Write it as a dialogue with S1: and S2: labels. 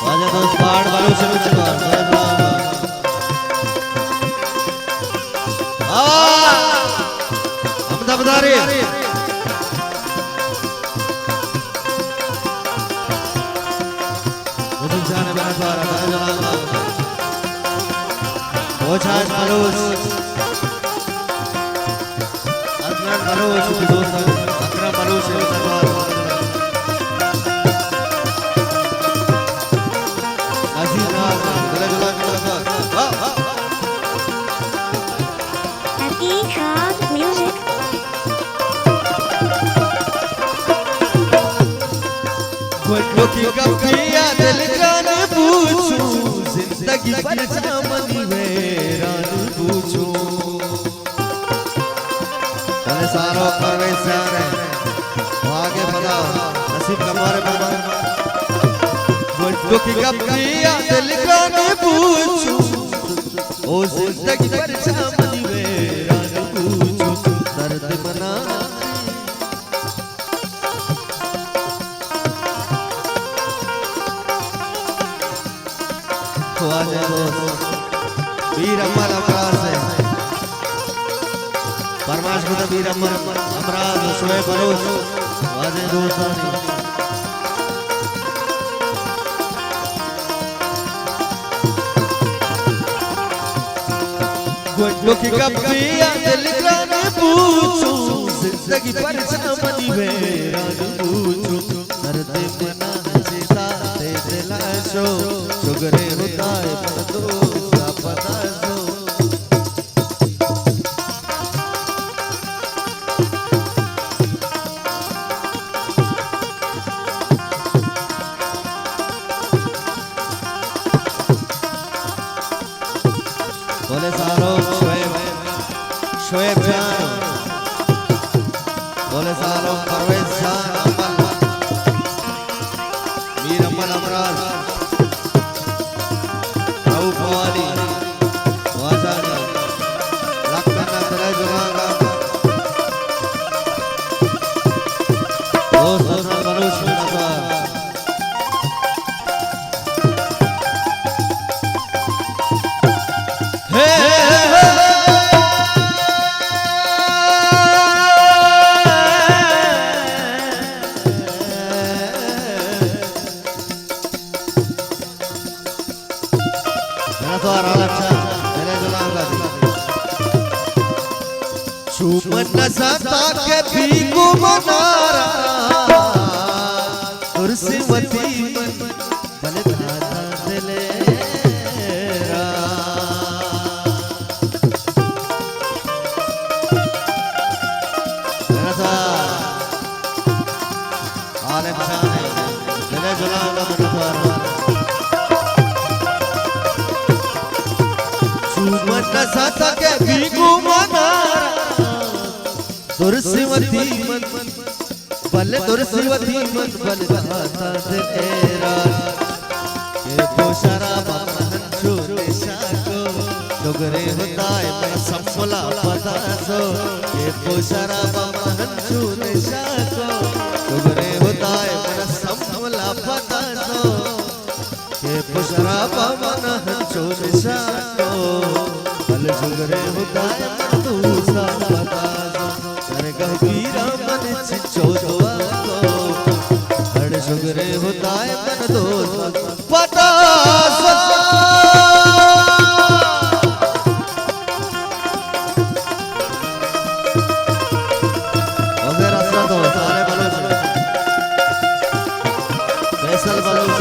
S1: वाजे दोस्त पहाड़ वालों से कुछ हम दबदारी मुझे जाने बना द्वारा जलाला ओछाज मलूस अजमन मलूस दोस्त अकरम मलूस दरबार अजीज नाज गला गला गला
S2: Happy Music.
S1: कोई की कपिया दिल जाने पूछूं जिंदगी पर जामनी हैरान पूछूं तने सारो करवे सारे आगे बढ़ा नसीब कमारे बाबा कोई की कपिया दिल जाने पूछूं ओ जिंदगी पर जामनी हैरान पूछूं दर्द मना ख्वाजा दोस्त वीर अमर अमराज से परमाश खुदा वीर अमर अमराज शोएब बलोच ख्वाजा दोस्तानी गुड्डो की कपिया दिल जाने पूछूं जिंदगी पर जामनी हैरान पूछूं दर्द मना जीता दे दिलाशो शुगरे होता है पर दो पता जो बोले सारो शोएब जान बोले सारो परवेज जान मीर अमल अमराज वाली वाजानी लखना तेरे जुगागा दोस्त बलूच में नजर हे चुमन सता के भीगो मनारा कुर्सी मती बल दादा दिलेरा रसा आलम शान दिले जुलाला मनवारा चुमन सता के भीगो मनारा दुर्सिवती मन बल दुर्सिवती मन बल दाता तेरा के पोशराबा मनचो निशाको डोगरे होता है मन संभला पता सो के पोशराबा मनचो निशाको डोगरे होता है मन संभला पता सो के पोशराबा मनचो निशाको बल डोगरे होता है मन दूसरा पता गहीरा मन छिचो हर शुगरे होता है मन दोस्त पता वगैरह सब तो सारे बलोच फैसल बलोच